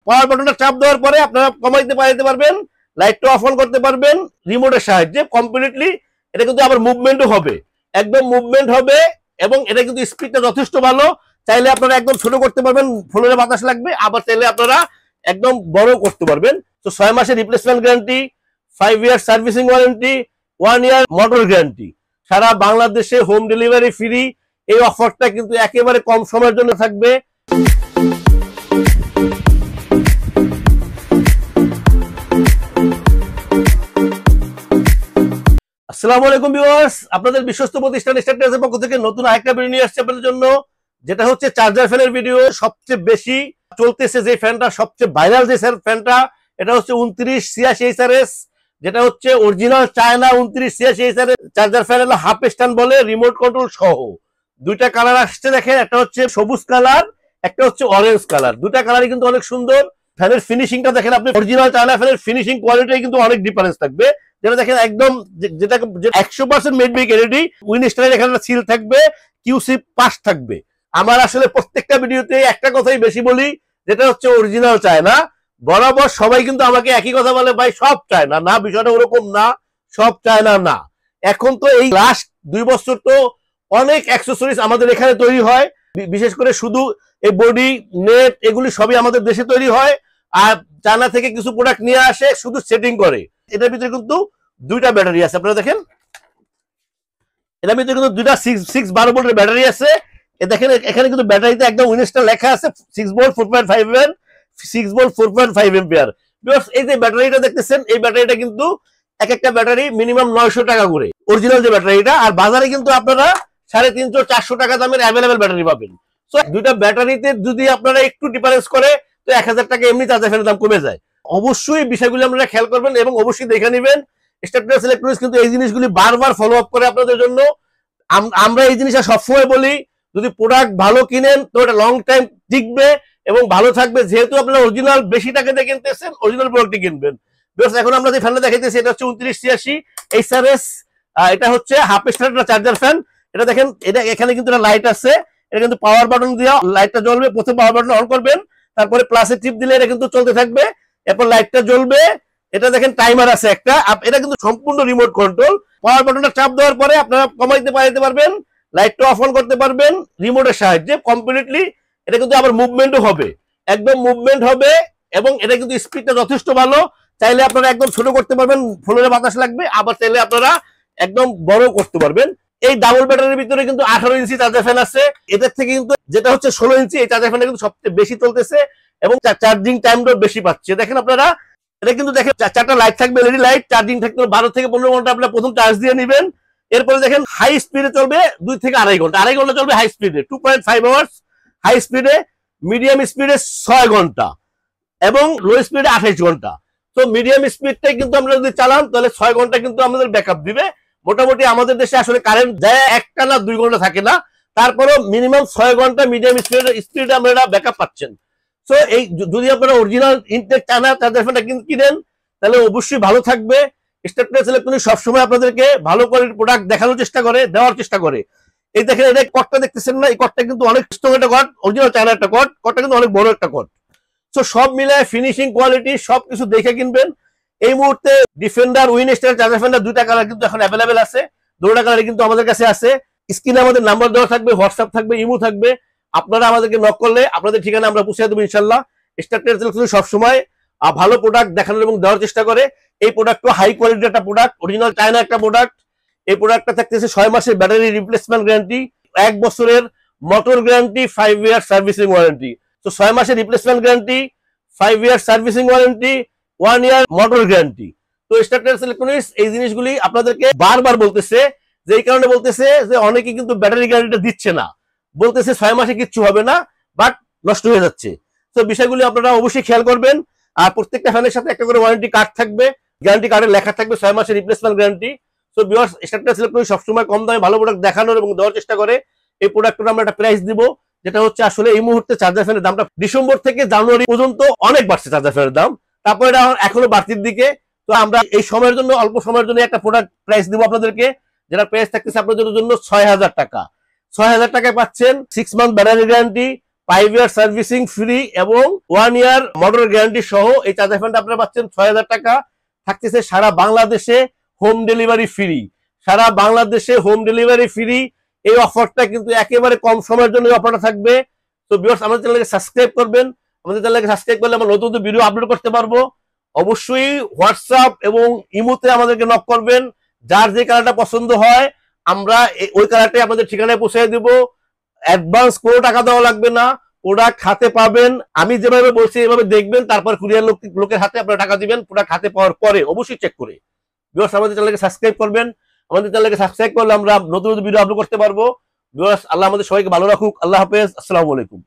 পাওয়ার বাটনটা চাপ দেওয়ার পরে আপনারা কমাইতে পাইতে পারবেন, লাইটটা অফ অন করতে পারবেন রিমোটের সাহায্যে কমপ্লিটলি। এটা কিন্তু আবার মুভমেন্টও হবে, একদম মুভমেন্ট হবে, এবং এটা কিন্তু স্পিডটা যথেষ্ট ভালো। চাইলে আপনারা একদম ছোট করতে পারবেন, ফ্লোরে বাতাস লাগবে, আবার চাইলে আপনারা একদম বড় করতে পারবেন। তো 6 মাসের রিপ্লেসমেন্ট গ্যারান্টি, 5 ইয়ার সার্ভিসিং ওয়ারেন্টি, 1 ইয়ার মোটর গ্যারান্টি, সারা বাংলাদেশে হোম ডেলিভারি ফ্রি। এই অফারটা কিন্তু একেবারে কম সময়ের জন্য থাকবে। আসসালামু আলাইকুম ভিউয়ার্স, আপনাদের বিশ্বস্ত প্রতিষ্ঠান স্টারটেলের পক্ষ থেকে নতুন আরেকটা ভিডিও নিয়ে আসছে আপনাদের জন্য, যেটা হচ্ছে চার্জার ফ্যানের ভিডিও। সবচেয়ে বেশি চলতেছে যে ফ্যানটা, সবচেয়ে ভাইরাল যে ফ্যানটা, এটা হচ্ছে 2986 HRS, যেটা হচ্ছে original China 2986 HRS charger fan. হলো হাফ স্ট্যান্ড বলে, রিমোট কন্ট্রোল সহ। দুইটা কালার আসছে দেখেন, একটা হচ্ছে সবুজ কালার, একটা হচ্ছে অরেঞ্জ কালার। দুইটা কালারই কিন্তু অনেক সুন্দর। ফ্যানের ফিনিশিংটা দেখেন আপনি, অরিজিনাল চায়না ফ্যানের ফিনিশিং কোয়ালিটি কিন্তু অনেক ডিফারেন্স থাকবে। যেটা দেখেন একদম, যেটা 100% মেড বাই গ্যারান্টি। উইনস্টারের এখানে সিল থাকবে, কিউসি পাস থাকবে। আমার আসলে প্রত্যেকটা ভিডিওতে একটা কথাই বেশি বলি, যেটা হচ্ছে অরিজিনাল চায়না। বরাবর সবাই কিন্তু আমাকে একই কথা বলে, ভাই সব চায়না না, বিষয়টা ওরকম না, সব চায়না না। এখন তো এই লাস্ট 2 বছর তো অনেক অ্যাক্সেসরিজ আমাদের এখানে তৈরি হয়, বিশেষ করে শুধু এই বডি নেট এগুলি সবই আমাদের দেশে তৈরি হয়। আর চায়না থেকে কিছু প্রোডাক্ট নিয়ে আসে, শুধু সেটিং করে। এটার ভিতরে কিন্তু দুইটা ব্যাটারি আছে, আপনারা দেখেন। এটার ভিতরে কিন্তু দুইটা 612 ভোল্টের ব্যাটারি আছে। দেখেন এখানে কিন্তু ব্যাটারিতে একদম উইনস্টার লেখা আছে, 6 ভোল্ট 4.5 এর 6 ভোল্ট 4.5 এম্পিয়ার। এই যে ব্যাটারিটা দেখতেছেন, এই ব্যাটারিটা কিন্তু এক একটা ব্যাটারি মিনিমাম 900 টাকা করে, অরিজিনাল যে ব্যাটারিটা। আর বাজারে কিন্তু আপনারা 350-400 টাকা দামের অ্যাভেলেবেল ব্যাটারি পাবেন। সো দুইটা ব্যাটারিতে যদি আপনারা একটু ডিফারেন্স করে, তো 1000 টাকা এমনি চার্জার ফ্যানের দাম কমে যায়। অবশ্যই বিষয়গুলো আপনারা খেয়াল করবেন এবং অবশ্যই দেখে নেবেন। স্টারটেলস ইলেকট্রনিক্স কিন্তু এই জিনিসগুলি বারবার ফলো আপ করে আপনাদের জন্য। আমরা এই জিনিসটা সবসময় বলি, যদি প্রোডাক্ট ভালো কিনেন তো এটা লং টাইম টিকবে এবং ভালো থাকবে। যেহেতু আপনারা অরিজিনাল বেশি টাকা দিয়ে কিনতেছেন, অরিজিনাল প্রোডাক্টই কিনবেন। এখন আমরা যে ফ্যানটা দেখাইতেছি, এটা হচ্ছে 2986 HRS। এটা হচ্ছে হাফ স্টার চার্জার ফ্যান। এটা দেখেন, এটা এখানে কিন্তু লাইট আছে, এটা কিন্তু পাওয়ার বাটন দিয়ে লাইটটা জ্বলবে। প্রথমে পাওয়ার বাটন অন করবেন, তারপরে প্লাসে টিপ দিলে এটা কিন্তু চলতে থাকবে, এরপর লাইটটা জ্বলবে। এটা দেখেন টাইমার আছে একটা, এটা কিন্তু সম্পূর্ণ রিমোট কন্ট্রোল। পাওয়ার বাটনটা চাপ দেওয়ার পরে আপনারা কমাইতে পাইতে পারবেন, লাইটটা অফ অন করতে পারবেন রিমোটের সাহায্যে কমপ্লিটলি। এটা কিন্তু আবার মুভমেন্টও হবে, একদম মুভমেন্ট হবে, এবং এটা কিন্তু স্পিডটা যথেষ্ট ভালো। চাইলে আপনারা একদম ছোট করতে পারবেন, ফ্লোরে বাতাস লাগবে, আবার চাইলে আপনারা একদম বড় করতে পারবেন। এই ডাবল ব্যাটারির ভিতরে কিন্তু 18 ইঞ্চি চার্জার ফ্যান আছে। এদের থেকে কিন্তু যেটা হচ্ছে 16 ইঞ্চি, এই চার্জার ফ্যানটা কিন্তু সবচেয়ে বেশি চলতেছে এবং চার্জিং টাইমটাও বেশি পাচ্ছে। দেখেন আপনারা, এটা কিন্তু দেখেন 4টা লাইট থাকবে, এলইডি লাইট। চার্জিং থাকবে 12 থেকে 15 ঘন্টা আপনারা প্রথম চার্জ দিয়ে নেবেন। এরপরে দেখেন হাই স্পিডে চলবে 2 থেকে আড়াই ঘন্টা, আড়াই ঘন্টা চলবে হাই স্পিডে, 2.5 আওয়ার্স হাই স্পিডে। মিডিয়াম স্পিডে 6 ঘন্টা এবং লো স্পিডে 28 ঘন্টা। তো মিডিয়াম স্পিডটাই কিন্তু আমরা যদি চালান, তাহলে 6 ঘন্টা কিন্তু আমাদের ব্যাকআপ দিবে। মোটামুটি আমাদের দেশে আসলে কারেন্ট যায় 1 না 2 ঘন্টা থাকে না, তারপরেও মিনিমাম 6 ঘন্টা মিডিয়াম স্পিডে আমরা ব্যাকআপ পাচ্ছেন। তো এই যদি আপনারা অরিজিনাল ইনটেক চায়না চার্জার ফ্যানটা কিনেন, তাহলে অবশ্যই ভালো থাকবে। স্টারটেলস ইলেকট্রনিক্স সবসময় আপনাদেরকে ভালো কোয়ালিটির প্রোডাক্ট দেখানোর চেষ্টা করে, দেওয়ার চেষ্টা করে। এই দেখেন, এটা কটটা দেখতেছেন না, এই কটটা কিন্তু অনেক স্ট্রং একটা কট, অরিজিনাল চায়না একটা কট। কটটা কিন্তু অনেক বড় একটা কট। তো সব মিলায় ফিনিশিং কোয়ালিটি সবকিছু দেখে কিনবেন। এই মুহূর্তে ডিফেন্ডার উইনস্টার চার্জার ফ্যানটা দুইটা কালার কিন্তু এখন অ্যাভেলেবেল আছে, দুটো কালার কিন্তু আমাদের কাছে আছে। স্ক্রিনে আমাদের নাম্বার দেওয়া থাকবে, হোয়াটসঅ্যাপ থাকবে, ইমো থাকবে। আপনারা আমাদেরকে নক করলে আপনাদের ঠিকানা আমরা পৌঁছে দেবো ইনশাল্লাহ। স্টারটেলস ইলেকট্রনিক্স সবসময় ভালো প্রোডাক্ট দেখানোর এবং দেওয়ার চেষ্টা করে। এই প্রোডাক্টটা হাই কোয়ালিটির একটা প্রোডাক্ট, অরিজিনাল চায়না একটা প্রোডাক্ট। এই প্রোডাক্টটা থাকতেছে 6 মাসের ব্যাটারি রিপ্লেসমেন্ট গ্যারান্টি, 1 বছরের মোটর গ্যারান্টি, 5 ইয়ার সার্ভিসিং ওয়ারেন্টি। তো 6 মাসের রিপ্লেসমেন্ট গ্যারান্টি, 5 ইয়ার সার্ভিসিং ওয়ারেন্টি, 1 ইয়ার মোটর গ্যারান্টি। তো স্টারটেলস ইলেকট্রনিক্স এই জিনিসগুলি আপনাদেরকে বারবার বলতেছে, যে এই কারণে বলতেছে যে অনেকে কিন্তু ব্যাটারি গ্যারান্টিটা দিচ্ছে না, বলতেছে 6 মাসে কিচ্ছু হবে না, বাট নষ্ট হয়ে যাচ্ছে। তো বিষয়গুলি আপনারা অবশ্যই খেয়াল করবেন। আর প্রত্যেকটা ফ্যানের সাথে একটা করে ওয়ারেন্টি কার্ড থাকবে, গ্যারান্টি কার্ডে লেখা থাকবে 6 মাসের replacement guarantee. So viewers, Startels electronics সবসময় কম দামে ভালো প্রোডাক্ট দেখানোর এবং দেওয়ার চেষ্টা করে। এই প্রোডাক্টটা আমরা একটা প্রাইস দিব, যেটা হচ্ছে আসলে এই মুহূর্তে চার্জার ফ্যানের দামটা ডিসেম্বর থেকে জানুয়ারি পর্যন্ত অনেক বাড়ছে চার্জার ফ্যানের দাম, তারপরে এটা এখনো বাড়তির দিকে। তো আমরা এই সময়ের জন্য, অল্প সময়ের জন্য একটা প্রোডাক্ট প্রাইস দিব আপনাদেরকে, যেটা প্রাইস থাকতেছে আপনাদের জন্য 6000 টাকা। 6000 টাকায় পাচ্ছেন 6 মান্থ ব্যাটারি গ্যারান্টি, 5 ইয়ার সার্ভিসিং ফ্রি এবং 1 ইয়ার মোটর গ্যারান্টি সহ এই চার্জার ফ্যানটা আপনারা পাচ্ছেন 6000 টাকা। থাকতেছে সারা বাংলাদেশে হোম ডেলিভারি ফ্রি, সারা বাংলাদেশে হোম ডেলিভারি ফ্রি। এই অফারটা কিন্তু একেবারে কম সময়ের জন্য অফারটা থাকবে। তো ভিউয়ার্স আমাদের চ্যানেলকে সাবস্ক্রাইব করবেন, আমাদের চ্যানেলকে সাবস্ক্রাইব করলে আমরা নতুন নতুন ভিডিও আপলোড করতে পারবো। অবশ্যই হোয়াটসঅ্যাপ এবং ইমোতে আমাদেরকে নক করবেন, যার যে কালারটা পছন্দ হয় আমরা ওই কালারটাই আপনাদের ঠিকানায় পৌঁছে দেব। অ্যাডভান্স কোনো টাকা দেওয়া লাগবে না, প্রোডাক্ট হাতে পাবেন। আমি যেভাবে বলছি এভাবে দেখবেন, তারপর কুরিয়ার লোকের হাতে আপনারা টাকা দিবেন প্রোডাক্ট হাতে পাওয়ার পরে, অবশ্যই চেক করে। ভিউয়ার্স আমাদের চ্যানেলকে সাবস্ক্রাইব করবেন, আমাদের চ্যানেলকে সাবস্ক্রাইব করলে আমরা নতুন নতুন ভিডিও আপলোড করতে পারবো। ভিউয়ার্স আল্লাহ আমাদের সবাইকে ভালো রাখুক। আল্লাহ হাফেজ, আসসালামু আলাইকুম।